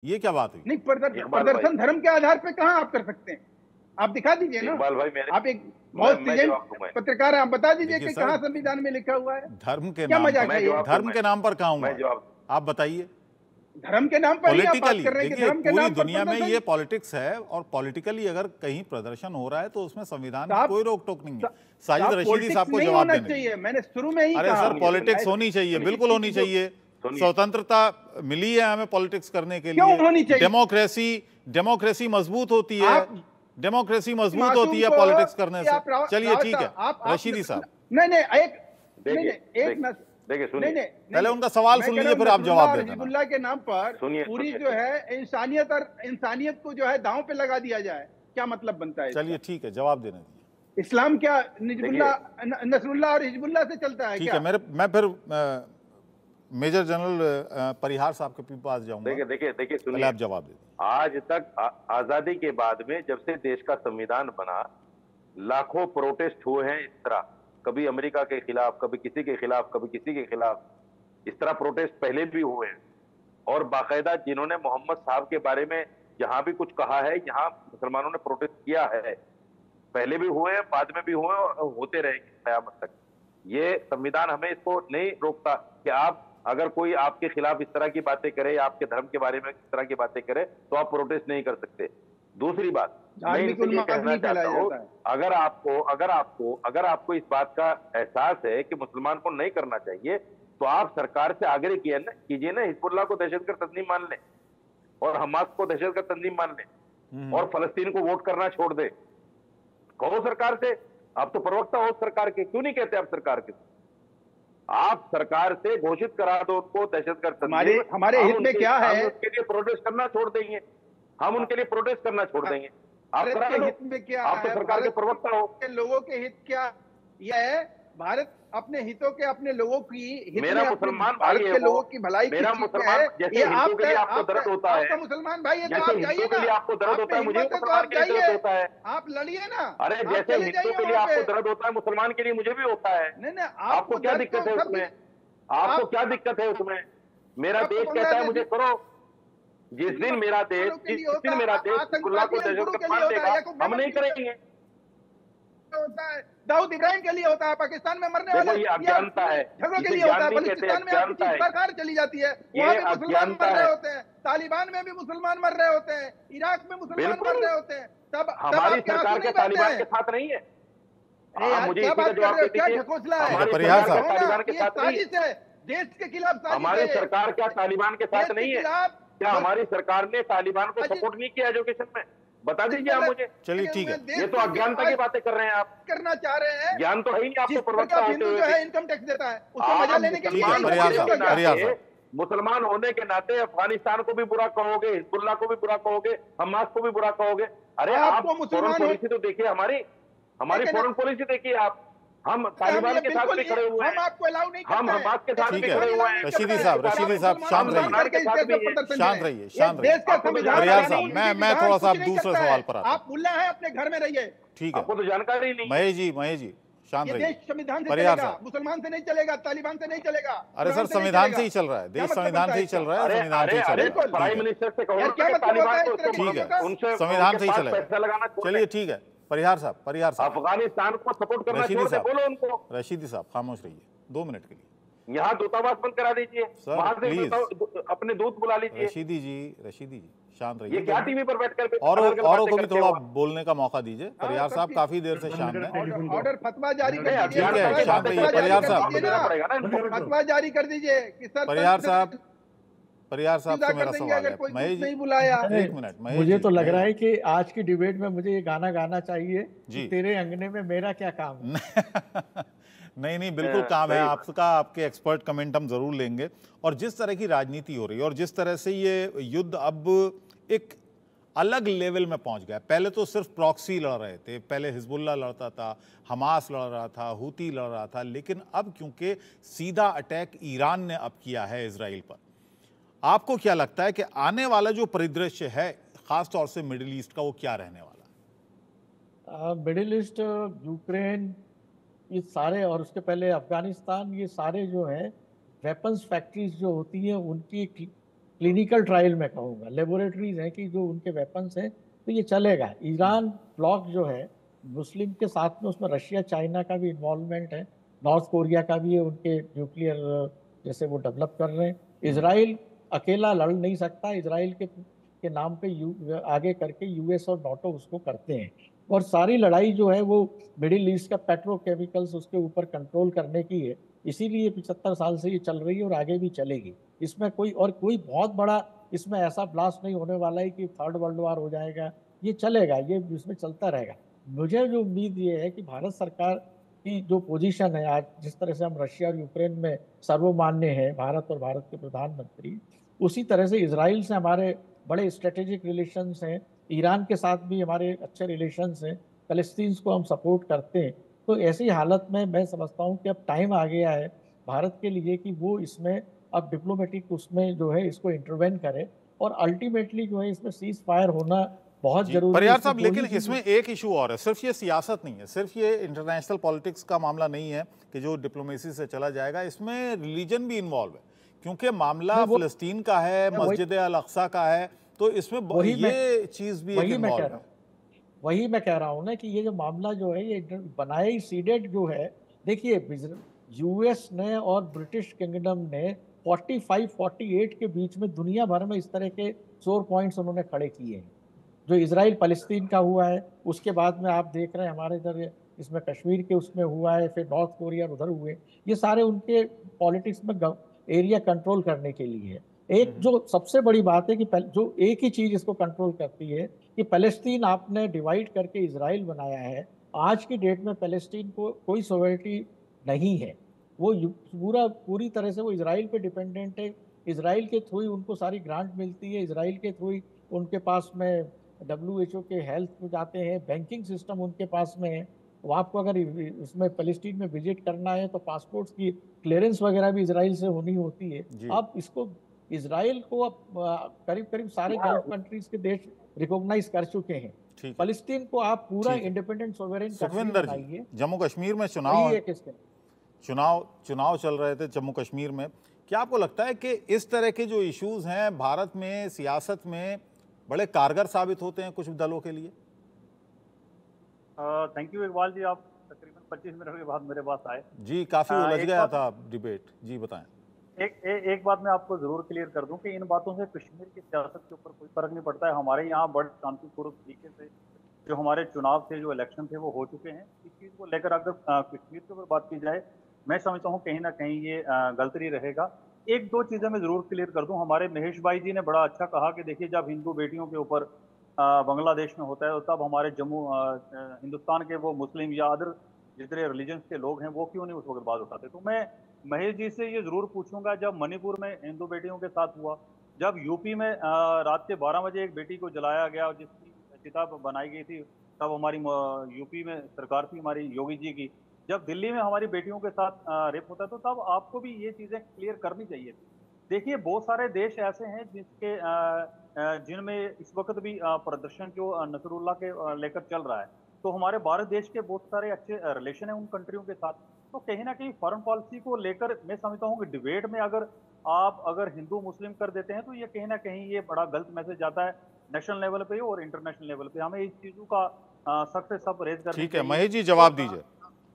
ये क्या बात हुई? नहीं, प्रदर्शन धर्म के आधार पे कहाँ आप कर सकते हैं? आप दिखा दीजिए ना। इकबाल भाई मेरे आप एक बहुत सीजन जवाब पत्रकार हैं, आप बता दीजिए देखिए कि सर, कहाँ संविधान में लिखा हुआ है। धर्म के क्या नाम मजाक पर, है ये? धर्म के नाम पर कहाँ हुआ मैं है? जवाब आप बताइए। धर्म के नाम पर ही आप बात पॉलिटिकली कर रहे हैं कि देखिए, धर्म के पूरी नाम पर दुनिया में प्रदर्शन। ये पॉलिटिक्स है, और पॉलिटिकली अगर कहीं प्रदर्शन हो रहा है तो उसमें संविधान की साहब, कोई रोक टोक नहीं है। साजिद साहब, रशीदी पॉलिटिक्स साहब को नहीं जवाब होना देने चाहिए, दीजिए। मैंने शुरू में ही अरे कहा। सर, पॉलिटिक्स होनी चाहिए, बिल्कुल होनी चाहिए। स्वतंत्रता मिली है हमें पॉलिटिक्स करने के क्यों होनी लिए। चाहिए? डेमोक्रेसी मजबूत होती है, आप डेमोक्रेसी मजबूत मासूम होती है को पॉलिटिक्स करने से। आप चलिए ठीक है, आप रशीदी साहब। नहीं नहीं एक नहीं देखिए नहीं एक न देखिए नहीं सुनिए, नहीं पहले नहीं, उनका सवाल मैं सुन कह रहा लीजिए, हूँ फिर आप नसरुल्लाह जवाब और दे देना। हिजबुल्लाह के नाम पर सुनिए पूरी सुनिए जो है इंसानियत और इंसानियत को जो है दांव पे लगा दिया जाए, क्या मतलब बनता है इसका? चलिए ठीक है, जवाब देने दीजिए। इस्लाम क्या देखिए नसरुल्लाह और हिजबुल्लाह से चलता है ठीक क्या? है, मैं फिर मेजर जनरल परिहार साहब के पास जाऊंगा। देखिए देखिए देखिए पहले सुनिए, आप जवाब दे दीजिए। आज तक आजादी के बाद में जब से देश का संविधान बना, लाखों प्रोटेस्ट हुए हैं इस तरह, कभी अमेरिका के खिलाफ, कभी किसी के खिलाफ, कभी किसी के खिलाफ। इस तरह प्रोटेस्ट पहले भी हुए हैं, और बाकायदा जिन्होंने मोहम्मद साहब के बारे में जहां भी कुछ कहा है, यहाँ मुसलमानों ने प्रोटेस्ट किया है। पहले भी हुए हैं, बाद में भी हुए हैं, और होते रहेंगे कयामत तक। ये संविधान हमें इसको नहीं रोकता कि आप अगर कोई आपके खिलाफ इस तरह की बातें करे या आपके धर्म के बारे में इस तरह की बातें करे तो आप प्रोटेस्ट नहीं कर सकते। दूसरी बात, मैं धार्मिक इनसे ये उन्माद कहना नहीं चाहता कहलाया हूँ, जाता है। अगर आपको इस बात का एहसास है कि मुसलमान को नहीं करना चाहिए, तो आप सरकार से आग्रह कीजिए ना, हिजबुल्लाह को दहशतगर्द तंजीम मान लें, और हमास को दहशतगर्द तंजीम मान लें, और फलस्तीन को वोट करना छोड़ दे। कहो सरकार से, आप तो प्रवक्ता हो सरकार के, क्यों नहीं कहते आप सरकार के? आप सरकार से घोषित करा दो उनको दहशतगर्द तंजीम। हमारे हित में क्या है? हम उसके लिए प्रोटेस्ट करना छोड़ देंगे, हम उनके लिए प्रोटेस्ट करना छोड़ देंगे। आप करा भारत के दो, हित में क्या आप तो है? सरकार के भारत प्रवक्ता हो। के लोगों के हित क्या यह है? भारत अपने हितों के, अपने लोगों की हित मेरा में, मुसलमान भारत भाई है के वो, लोगों की भलाई मेरा किस चीज में मुसलमान, है? जैसे ये हिंदू के लिए आपको दर्द होता है, आपका मुसलमान भाई है तो जैसे आप हिंदू जाइए के ना। लिए आपको दर्द आप होता में है, मुझे भी हिम्मत है तो मुसलमान आप के लिए दर्द जाइए, होता है। आप लड़िए ना। अरे आप जैसे चले हिंदू जाइए के लिए वहां आपको पे। दर्द होता है, मुसलमान के लिए मुझे भी होता है। नहीं नहीं, आपको क्या दर्द दिक्कत तो है सब उसमें? भी- आपको आप क्या दिक्कत है उसमें? मेरा आपको देश कहता है मुझे बांग्लादेश करो। जिस दिन मेरा देश, वालों के लिए जिस होता दिन मेरा है, देश हिजबुल्लाह को आतंकवादी गुरु दहशतगर्द के लिए मान होता देगा, है, याकूब हम मेमन नहीं के लिए करेंगे। होता है, दाऊद इब्राहिम के लिए होता है, पाकिस्तान में मरने देखो वाले ये या अज्ञानता है, झगड़ों के इसे लिए ज्ञान होता है। नहीं कहते, बलूचिस्तान में आपकी अज्ञानता है। सरकार चली जाती है, ये वहां भी मुसलमान अज्ञानता मर रहे है, होते हैं। तालिबान में भी मुसलमान मर रहे होते हैं, इराक में मुसलमान मर बिल्कुल। रहे होते हैं। तब हमारी आपके आंसू सरकार क्या नहीं बहते तालिबान हैं? के साथ नहीं है? अरे आप यार, मुझे क्या इसी का बात कर जवाब रहे दे हो? क्या दीजिए। ढकोसला है? हमारी परिहार सरकार क्या साहब, तालिबान के ये साथ नहीं है? साजिश है, देश के खिलाफ साजिश हमारी है। सरकार क्या तालिबान के देश साथ के नहीं है? खिलाफ क्या जो हमारी सरकार ने तालिबान को साजिश सपोर्ट नहीं किया एजुकेशन में? बता दीजिए आप मुझे। चलिए ठीक है। ये तो अज्ञानता की बातें कर रहे हैं आप, करना चाह रहे हैं। ज्ञान तो है ही नहीं आपको जिस तरह प्रवक्ता का होते हिंदू हुए जो भी। है इनकम टैक्स देता है, उसको मजा आप लेने के लिए ठीक है, परिहार साहब। मुसलमान होने के नाते अफगानिस्तान को भी बुरा कहोगे, हिजबुल्लाह को भी बुरा कहोगे, हमास को भी बुरा कहोगे। अरे आप आपको फॉरेन मुसलमान पॉलिसी तो देखिए, हमारी फॉरेन पॉलिसी देखिए आप। हम तालिबान के साथ भी खड़े हुए हम हैं, आपको अलाउ नहीं करते हम हमास के साथ ठीक भी है, खड़े हुए हैं। रशीदी साहब शांत रहिए, शांत रहिए, शांत देश का रहिए। संविधान परिहार कानून, साहब, मैं विधान थोड़ा सा कुछ अब नहीं दूसरे करता सवाल है। पर आता हूँ। आप मुल्ला हैं, अपने घर में रहिए। ठीक है, आपको तो जानकारी नहीं। महेश जी शांत ये रहिए। देश संविधान से परिहार चलेगा, साहब, मुसलमान से नहीं चलेगा, तालिबान से नहीं चलेगा। अरे सर, संविधान से ही चल रहा है देश, संविधान से ही चल रहा है, संविधान से ही चल रहा है। प्राइम मिनिस्टर से कहो यार, क्या कि मतलब होता तालिबान है को इस तरह की ठीक है, चीजों का? उनसे संविधान से ही पैसा चलेगा। लगाना छोड़ चलिए दें। ठीक है, परिहार साहब, अफगानिस्तान को सपोर्ट करना रशीदी छोड़ दे, साहब, बोलो उनको। रशीदी साहब खामोश रहिए 2 मिनट के लिए। यहाँ दूतावास बंद करा दीजिए, सर, वहां से प्लीज। अपने दूत बुला लीजिए। रशीदी जी शांत रहिए। ये क्या टीवी पर बैठकर औरों को भी थोड़ा बोलने का मौका दीजिए। परिहार साहब काफी देर से शांत हैं। ऑर्डर फतवा जारी कर दीजिए। ठीक है, शांत रहिए। परिहार साहब, फतवा जारी कर दीजिए कि सर परिहार साहब से मेरा सवाल है। महेश जी, नहीं बुलाया। एक मिनट। मुझे तो लग रहा है कि आज की डिबेट में मुझे ये गाना गाना चाहिए जी। कि तेरे अंगने में मेरा क्या काम है। नहीं बिल्कुल काम है आपका, आपके एक्सपर्ट कमेंट हम जरूर लेंगे। और जिस तरह की राजनीति हो रही है और जिस तरह से ये युद्ध अब एक अलग लेवल में पहुंच गया, पहले तो सिर्फ प्रॉक्सी लड़ रहे थे, पहले हिजबुल्लाह लड़ता था, हमास लड़ रहा था, हूती लड़ रहा था, लेकिन अब क्योंकि सीधा अटैक ईरान ने अब किया है इजराइल पर, आपको क्या लगता है कि आने वाला जो परिदृश्य है खास तौर से मिडिल ईस्ट का, वो क्या रहने वाला है? मिडिल ईस्ट, यूक्रेन, ये सारे, और उसके पहले अफगानिस्तान, ये सारे जो है वेपन्स फैक्ट्रीज जो होती हैं उनकी क्लिनिकल ट्रायल में कहूँगा, लेबोरेटरीज हैं कि जो उनके वेपन्स हैं, तो ये चलेगा। ईरान ब्लॉक जो है मुस्लिम के साथ में, उसमें रशिया चाइना का भी इन्वॉल्वमेंट है, नॉर्थ कोरिया का भी है, उनके न्यूक्लियर जैसे वो डेवलप कर रहे हैं। इसराइल अकेला लड़ नहीं सकता, इसराइल के नाम पे आगे करके यूएस और नाटो उसको करते हैं। और सारी लड़ाई जो है वो मिडिल ईस्ट का पेट्रोकेमिकल्स उसके ऊपर कंट्रोल करने की है, इसीलिए 75 साल से ये चल रही है और आगे भी चलेगी। इसमें कोई बहुत बड़ा इसमें ऐसा ब्लास्ट नहीं होने वाला है कि थर्ड वर्ल्ड वार हो जाएगा, ये चलेगा, ये इसमें चलता रहेगा। मुझे जो उम्मीद ये है कि भारत सरकार की जो पोजीशन है आज, जिस तरह से हम रशिया और यूक्रेन में सर्वमान्य है भारत और भारत के प्रधानमंत्री, उसी तरह से इसराइल से हमारे बड़े स्ट्रेटेजिक रिलेशंस हैं, ईरान के साथ भी हमारे अच्छे रिलेशंस हैं, फ़लस्तीन को हम सपोर्ट करते हैं। तो ऐसी हालत में मैं समझता हूँ कि अब टाइम आ गया है भारत के लिए कि वो इसमें अब डिप्लोमेटिक उसमें जो है इसको इंटरवेन करे, और अल्टीमेटली जो है इसमें सीज फायर होना बहुत जरूरी है। परियार साहब, लेकिन इसमें एक इशू और है, सिर्फ ये सियासत नहीं है, सिर्फ ये इंटरनेशनल पॉलिटिक्स का मामला नहीं है कि जो डिप्लोमेसी से चला जाएगा, इसमें रिलीजन भी इन्वॉल्व है, क्योंकि मामला फिलिस्तीन का है, मस्जिद अल अक्सा का है, तो इसमें ये चीज भी इन्वॉल्व है। वही मैं कह रहा हूँ ना कि ये जो मामला जो है ये बनाई सीडेड जो है, देखिए यूएस ने और ब्रिटिश किंगडम ने 45-48 के बीच में दुनिया भर में इस तरह के सोर पॉइंट्स उन्होंने खड़े किए हैं। जो इजराइल फलस्तीन का हुआ है, उसके बाद में आप देख रहे हैं हमारे इधर इसमें कश्मीर के उसमें हुआ है, फिर नॉर्थ कोरिया उधर हुए, ये सारे उनके पॉलिटिक्स में एरिया कंट्रोल करने के लिए है। एक जो सबसे बड़ी बात है कि जो एक ही चीज इसको कंट्रोल करती है कि फलस्तीन आपने डिवाइड करके इजराइल बनाया है। आज की डेट में फलस्तीन को कोई सॉवरेनिटी नहीं है, वो पूरी तरह से वो इजराइल पे डिपेंडेंट है। इजराइल के थ्रू ही उनको सारी ग्रांट मिलती है, इजराइल के थ्रू ही उनके पास में WHO के हेल्थ में जाते हैं, बैंकिंग सिस्टम उनके पास में है। वो आपको अगर इसमें फलस्तीन में विजिट करना है तो पासपोर्ट्स की क्लियरेंस वगैरह भी इजराइल से होनी होती है। अब इसको इजराइल को अब करीब करीब सारे गल्फ कंट्रीज के देश रिकॉग्नाइज कर चुके हैं। फलस्तीन को आप पूरा इंडिपेंडेंट सोवरेन कंट्री बनाइए। जम्मू कश्मीर में चुनाव चल रहे थे जम्मू कश्मीर में, क्या आपको लगता है कि इस तरह के जो इश्यूज हैं भारत में सियासत में बड़े कारगर साबित होते हैं कुछ दलों के लिए? थैंक यू इकबाल जी, आप तकरीबन 25 मिनट के बाद मेरे पास आए जी, काफी उलझ गया था डिबेट जी, बताएं। एक बात मैं आपको जरूर क्लियर कर दूं कि इन बातों से कश्मीर की सियासत के ऊपर कोई फर्क नहीं पड़ता है। हमारे यहाँ बड़े शांतिपूर्वक तरीके से जो हमारे चुनाव थे, जो इलेक्शन थे, वो हो चुके हैं। इस चीज़ को लेकर अगर कश्मीर के ऊपर बात की जाए, मैं समझता हूँ कहीं ना कहीं ये गलत ही रहेगा। एक दो चीज़ें मैं जरूर क्लियर कर दूं। हमारे महेश भाई जी ने बड़ा अच्छा कहा कि देखिए, जब हिंदू बेटियों के ऊपर बांग्लादेश में होता है तो तब हमारे हिंदुस्तान के वो मुस्लिम या अदर जितने रिलीजन्स के लोग हैं वो क्यों नहीं उस वक्त बात उठाते। तो मैं महेश जी से ये जरूर पूछूंगा, जब मणिपुर में हिंदू बेटियों के साथ हुआ, जब यूपी में रात के 12 बजे एक बेटी को जलाया गया जिसकी चिता बनाई गई थी, तब हमारी यूपी में सरकार थी हमारी योगी जी की। जब दिल्ली में हमारी बेटियों के साथ रेप होता है तो तब आपको भी ये चीजें क्लियर करनी चाहिए थी। देखिए, बहुत सारे देश ऐसे हैं जिनमें इस वक्त भी प्रदर्शन जो नसरुल्लाह के लेकर चल रहा है, तो हमारे भारत देश के बहुत सारे अच्छे रिलेशन है उन कंट्रियों के साथ। तो कहीं ना कहीं फॉरेन पॉलिसी को लेकर मैं समझता हूँ कि डिबेट में अगर हिंदू मुस्लिम कर देते हैं तो ये कहीं ना कहीं ये बड़ा गलत मैसेज जाता है नेशनल लेवल पे और इंटरनेशनल लेवल पे। हमें इस चीजों का सख्त से सख्त रेज करना। ठीक है महेश जी, जवाब दीजिए।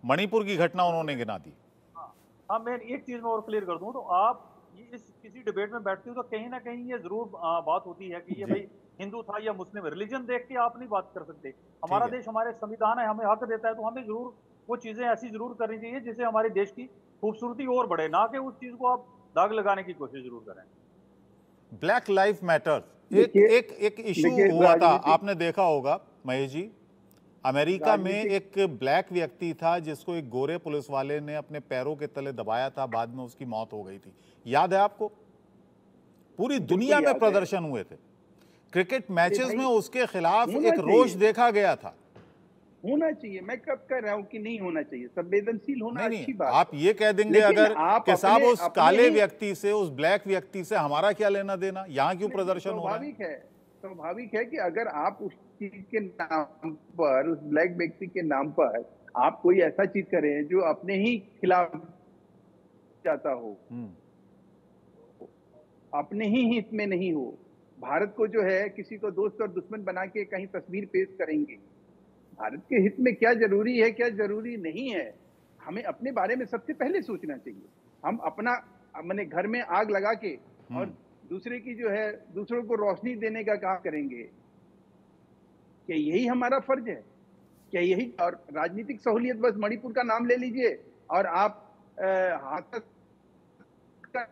मणिपुर की घटना उन्होंने गिना दी। हाँ, मैं एक चीज में और क्लियर कर दूं, तो आप किसी डिबेट में बैठते हो तो कहीं ना कहीं ये जरूर बात होती है कि ये भाई हिंदू था या मुस्लिम, रिलीजन देख के आप नहीं बात कर सकते। हमारा देश, हमारे संविधान है, हमें हक देता है, तो हमें जरूर वो चीजें ऐसी जरूर करनी चाहिए जिससे हमारे देश की खूबसूरती और बढ़े, ना कि उस चीज को आप दाग लगाने की कोशिश जरूर करें। ब्लैक लाइफ मैटर एक इशू हुआ था, आपने देखा होगा महेश जी। अमेरिका में एक ब्लैक व्यक्ति था जिसको एक गोरे पुलिस वाले ने अपने पैरों के तले दबाया था, बाद में उसकी मौत हो गई थी, याद है आपको? पूरी दुनिया में प्रदर्शन हुए थे, क्रिकेट मैचेस में उसके खिलाफ एक रोष देखा गया था। होना चाहिए, मैं कब कह रहा हूं कि नहीं होना चाहिए, संवेदनशील होना अच्छी बात। आप ये कह देंगे अगर कि साहब उस काले व्यक्ति से, उस ब्लैक व्यक्ति से हमारा क्या लेना देना, यहाँ क्यों प्रदर्शन हो रहा है? स्वाभाविक है कि अगर आप उस चीज के नाम पर, उस ब्लैक व्यक्ति के नाम पर आप कोई ऐसा चीज करें जो अपने ही खिलाफ जाता हो, अपने ही हित में नहीं हो, भारत को जो है किसी को दोस्त और दुश्मन बना के कहीं तस्वीर पेश करेंगे। भारत के हित में क्या जरूरी है, क्या जरूरी नहीं है, हमें अपने बारे में सबसे पहले सोचना चाहिए। हम अपना मैंने घर में आग लगा के और दूसरे की जो है दूसरों को रोशनी देने का काम करेंगे, क्या यही हमारा फर्ज है? क्या यही? और राजनीतिक सहूलियत, बस मणिपुर का नाम ले लीजिए और आप हाथरस का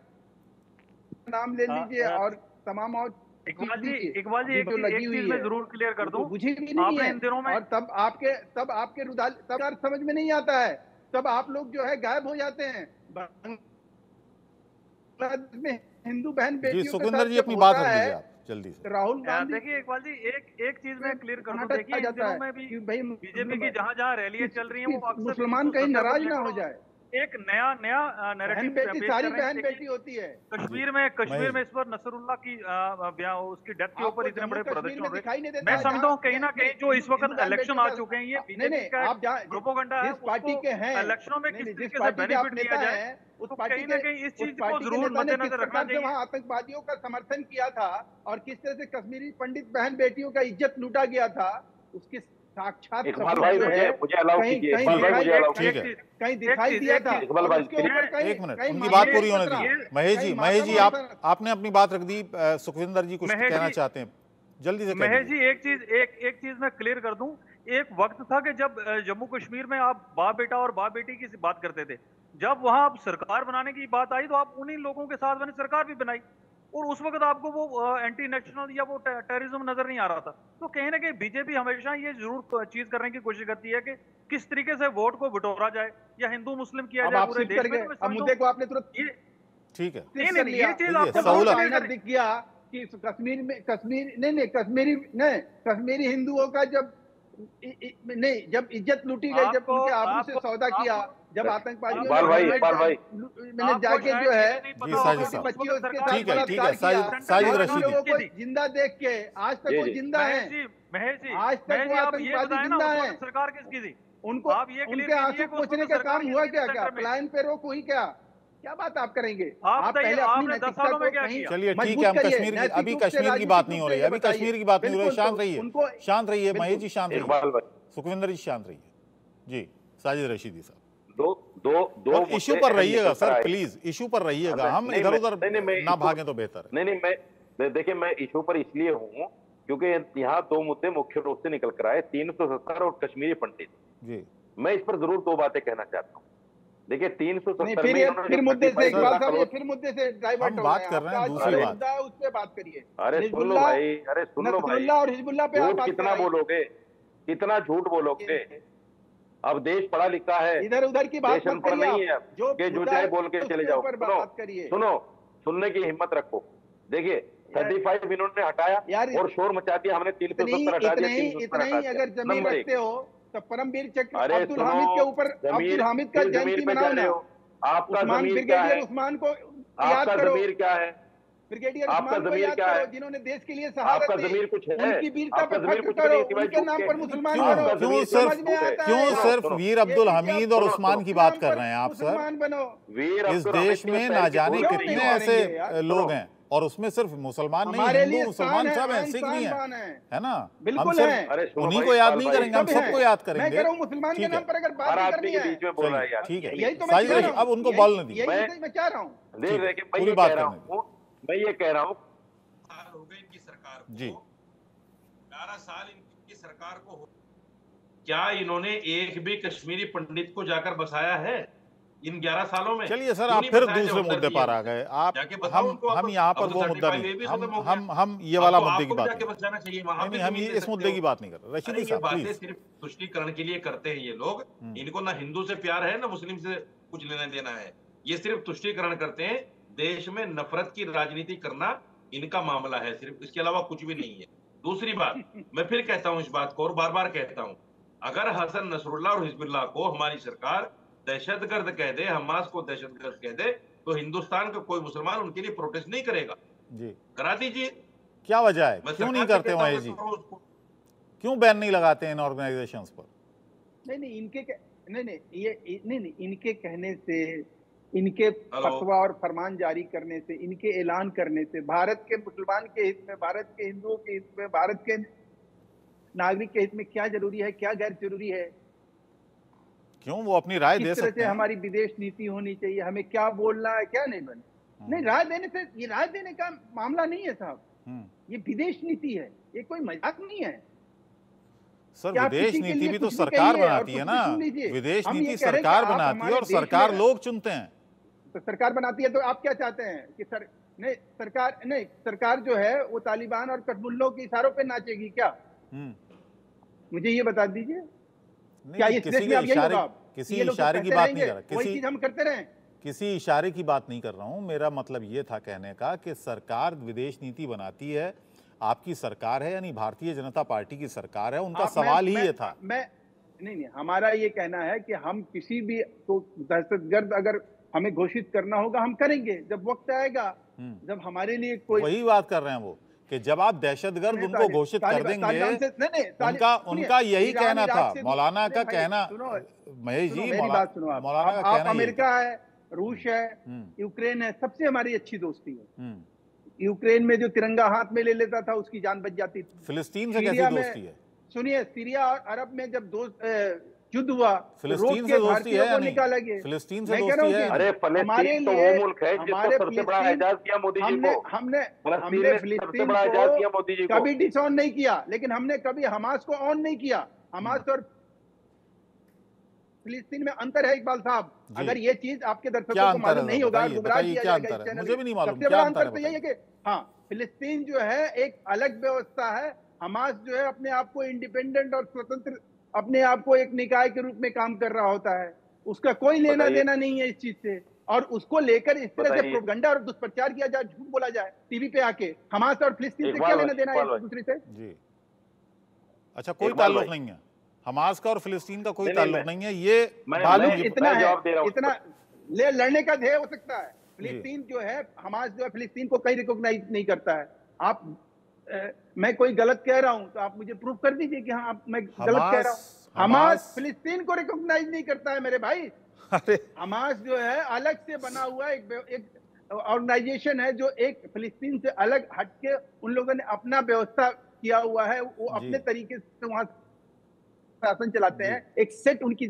नाम ले लीजिए और तमाम और इकबाल जी एक जो लगी चीज हुई मैं है जरूर क्लियर कर दूं, बुझी भी नहीं है। इन दिनों में और तब आपके रुदाल तब यार समझ में नहीं आता है, तब आप लोग जो है गायब हो जाते हैं। बांग्लादेश में हिंदू बहन बेटियों सुखविंदर जी अपनी बात रख दीजिए आप जल्दी से। राहुल गांधी, देखिए इकबाल जी एक चीज मैं क्लियर कर दूं, देखिए इन दिनों में भी बीजेपी की जहां रैलियां चल रही हैं वो अक्सर मुसलमान कहीं नाराज ना हो जाए। एक नया नैरेटिव सारी बहन बेटी होती है। कश्मीर में इस पर नसरुल्लाह की उसकी डेथ के ऊपर इतने बड़े प्रदर्शन हो रहे। मैं समझता हूँ कहीं ना कहीं जो इस वक्त इलेक्शन आ चुके हैं, ये बीजेपी का प्रोपेगेंडा है, पार्टी के हैं इलेक्शनों में किस तरीके से बेनिफिट दिया जाए, उस तो पार्टी कहीं ना कहीं इस चीज को जरूर मद्देनजर रखना चाहिए। वहाँ आतंकवादियों का समर्थन किया था और किस तरह से कश्मीरी पंडित बहन बेटियों का इज्जत लूटा गया था, उसके साक्षात इकबाल भाई मुझे अलाउ कीजिए, कहीं दिखाई दिया था। इकबाल भाई एक मिनट, उनकी बात पूरी होने दीजिए। महेश जी आपने अपनी बात रख दी, सुखविंदर जी कुछ कहना चाहते हैं, जल्दी से। महेश जी एक चीज मैं क्लियर कर दूं, एक वक्त था कि जब जम्मू कश्मीर में आप बाप बेटा और बाप बेटी की बात करते थे, जब वहां आप सरकार बनाने की बात आई तो आप उन्हीं लोगों के साथ मैंने सरकार भी बनाई, और उस वक्त आपको वो एंटी नेशनल या वो टेररिज्म नजर नहीं आ रहा था। तो कहीं ना कहीं बीजेपी हमेशा ये जरूर चीज करने की कोशिश करती है कि किस तरीके से वोट को बटोरा जाए या हिंदू मुस्लिम किया जाए पूरे देश में। अब मुद्दे को आपने तुरंत ठीक है, नहीं ये चीज आपको दिख गया कि कश्मीर में कश्मीरी हिंदुओं का जब इज्जत लूटी गई, जब उनके आबरू से सौदा किया, जब आतंकवादियों मैंने जाके जो है बच्चियों साजिद रशीदी को जिंदा देख के, आज तक वो जिंदा है, आज तक वो आतंकवादी जिंदा है। सरकार किसकी थी? उनको उनके आंसू पोंछने का काम हुआ क्या पलायन पे रोक हुई क्या बात आप करेंगे? आप पहले अपनी नैतिकता को कहीं, चलिए ठीक है, हम कश्मीर की अभी कश्मीर की बात नहीं हो रही है, अभी कश्मीर की बात नहीं हो रही है, शांत रहिए महेश जी, शांत रहिए, सुखविंदर जी शांत रहिए जी। साजिद रशीदी साहब दो इशू पर रहिएगा सर, प्लीज इशू पर रहिएगा, हम इधर उधर ना भागें तो बेहतर है। नहीं, देखिए मैं इशू पर इसलिए हूँ क्योंकि यहाँ दो मुद्दे मुख्य रूप से निकल कर आए, 370 और कश्मीरी पंडित जी। मैं इस पर जरूर दो बातें कहना चाहता हूँ। देखिए 370 फिर मुद्दे से डाइवर्ट हम बात कर रहे हैं दूसरी बात, उस पे बात करिए। अरे सुन लो भाई, और हिजबुल्लाह पे झूठ कितना बोलोगे, कितना झूठ बोलोगे? अब देश पढ़ा लिखा है, इधर उधर की बात मत करिए, नहीं है कि जो चाहे बोल के चले जाओ। सुनो, सुनने की हिम्मत रखो। देखिए 35 इन्होंने हटाया और शोर मचा दिया, हमने 370 हटा दिया। इतना ही अगर जमीन रखते हो तो परमवीर चक्र अब्दुल हामिद के ऊपर, अब्दुल हामिद का जयंती मनाओ ना। आपका जमीर क्या है? उस्मान को आपका जमीर क्या है? ब्रिगेडियर आपका जमीर क्या है? जिन्होंने देश के लिए शहादत दी, आपका जमीर कुछ है? उनकी वीरता पे जमीर फख्र कुछ करो, नहीं, उनके नाम पर मुसलमान क्यों सिर्फ वीर अब्दुल हमीद और उस्मान की बात कर रहे हैं आप सर? मुसलमान बनो। इस देश में ना जाने कितने ऐसे लोग हैं, और उसमें सिर्फ मुसलमान नहीं, हिंदू मुसलमान सब हैं, सिख भी हैं, है ना? हम सिर्फ उन्हीं को याद नहीं करेंगे, हम सबको याद करेंगे। मुसलमान के नाम पर अगर बात करनी है, ठीक है, अब उनको बोलने दीजिए, मैं चाह रहा हूँ पूरी बात करने दीजिए। मैं ये कह रहा हूँ हो गए इनकी सरकार को जी, 11 साल इनकी सरकार को हो, क्या इन्होंने एक भी कश्मीरी पंडित को जाकर बसाया है इन 11 सालों में? चलिए सर, आप फिर दूसरे मुद्दे पर आ गए। आप हम यहाँ पर वो मुद्दा नहीं, हम ये वाला मुद्दे की बात नहीं, हम इस मुद्दे की बात नहीं कर रहे। रशीदी साहब बातें सिर्फ तुष्टीकरण के लिए करते हैं ये लोग, इनको ना हिंदू से प्यार है ना मुस्लिम से कुछ लेना देना है, ये सिर्फ तुष्टीकरण करते हैं। देश में नफरत की राजनीति करना इनका मामला है सिर्फ, इसके अलावा कुछ भी नहीं है। दूसरी बात, मैं फिर कहता हूं इस बात को और बार बार कहता हूं, अगर हसन नसरुल्लाह और हिजबुल्लाह को हमारी सरकार दहशतगर्द कह दे, हमास को दहशतगर्द कह दे, तो हिंदुस्तान का कोई मुसलमान उनके लिए प्रोटेस्ट नहीं करेगा जी। करा दीजिए, क्या वजह है, क्यों नहीं करते महेश जी? क्यों बैन नहीं लगाते इन ऑर्गेनाइजेशंस पर? नहीं इनके कहने से इनके फतवा और फरमान जारी करने से, इनके ऐलान करने से भारत के मुसलमान के हित में, भारत के हिंदुओं के हित में, भारत के नागरिक के हित में क्या जरूरी है, क्या गैर जरूरी है? क्यों वो अपनी राय दे किस तरह सकते से हैं? हमारी विदेश नीति होनी चाहिए, हमें क्या बोलना है, क्या नहीं बने? नहीं, राय देने से, ये राय देने का मामला नहीं है साहब, ये विदेश नीति है, ये कोई मजाक नहीं है। सर विदेश नीति भी तो सरकार बनाती है ना, विदेश नीति सरकार बनाती है और सरकार लोग चुनते हैं। तो सरकार बनाती है तो आप क्या चाहते हैं कि सरकार जो है वो तालिबान और कठमुल्लों के इशारों पे नाचेगी क्या? मुझे ये बता दीजिए, क्या ये किसी इशारे की बात नहीं कर रहा, वही चीज हम करते रहे? किसी इशारे की बात नहीं कर रहा हूं। मेरा मतलब ये था कहने का कि सरकार विदेश नीति बनाती है, आपकी सरकार है यानी भारतीय जनता पार्टी की सरकार है, उनका सवाल ही ये था। नहीं, हमारा ये कहना है कि हम किसी भी तो दहशतगर्द अगर हमें घोषित करना होगा हम करेंगे, जब वक्त आएगा, जब हमारे लिए कोई, वही बात कर रहे हैं वो कि जब आप दहशतगर्द उनको घोषित कर देंगे, उनका यही कहना था। मौलाना का कहना, महेश जी, मौलाना का कहना, अमेरिका है, रूस है, यूक्रेन है, सबसे हमारी अच्छी दोस्ती है। यूक्रेन में जो तिरंगा हाथ में ले लेता था उसकी जान बच जाती थी। फिलिस्तीन से कैसी दोस्ती है? सुनिए, सीरिया और अरब में जब युद्ध हुआ, फिलिस्तीन से दोस्ती है या नहीं? फिलिस्तीन से दोस्ती है? अरे फलस्तीन तो वो मुल्क है जिसको सबसे बड़ा एजाज किया मोदी जी को। हमने सबसे बड़ा एजाज किया मोदी जी को। कभी डिसऑन नहीं किया, लेकिन हमने कभी हमास को ऑन नहीं किया। हमास और फिलिस्तीन में अंतर है इकबाल साहब, अगर ये चीज आपके दर्शकों को मालूम नहीं होगा, गुमराह किया जाएगा। मुझे भी नहीं मालूम सबसे बड़ा अंतर तो यही है कि हाँ, फिलिस्तीन जो है एक अलग व्यवस्था है, हमास जो है अपने आप को इंडिपेंडेंट और स्वतंत्र, अपने आप को एक निकाय के रूप में काम कर रहा होता है, उसका कोई लेना देना नहीं है इस चीज से। और उसको लेकर इस तरह से प्रोपगंडा और दुष्प्रचार किया जाए, झूठ बोला जाए टीवी पे आके, हमास और फिलिस्तीन से क्या लेना देना है एक दूसरे से? जी अच्छा, कोई ताल्लुक नहीं है हमास का और फिलिस्तीन का, कोई ताल्लुक नहीं है। ये इतना है, इतना ले लड़ने का ध्येय हो सकता है। फिलिस्तीन जो है, हमास जो है फिलिस्तीन को कहीं रिकॉग्नाइज नहीं करता है। आप मैं कोई गलत कह रहा हूं तो आप मुझे प्रूफ कर दीजिए कि हाँ मैं गलत कह रहा हूं। हमास फिलिस्तीन को रिकॉग्नाइज नहीं करता है मेरे भाई। हमास जो है अलग से बना हुआ एक ऑर्गेनाइजेशन है जो एक फिलिस्तीन से अलग हटके उन लोगों ने अपना व्यवस्था किया हुआ है, वो अपने तरीके से वहां शासन चलाते हैं, एक सेट उनकी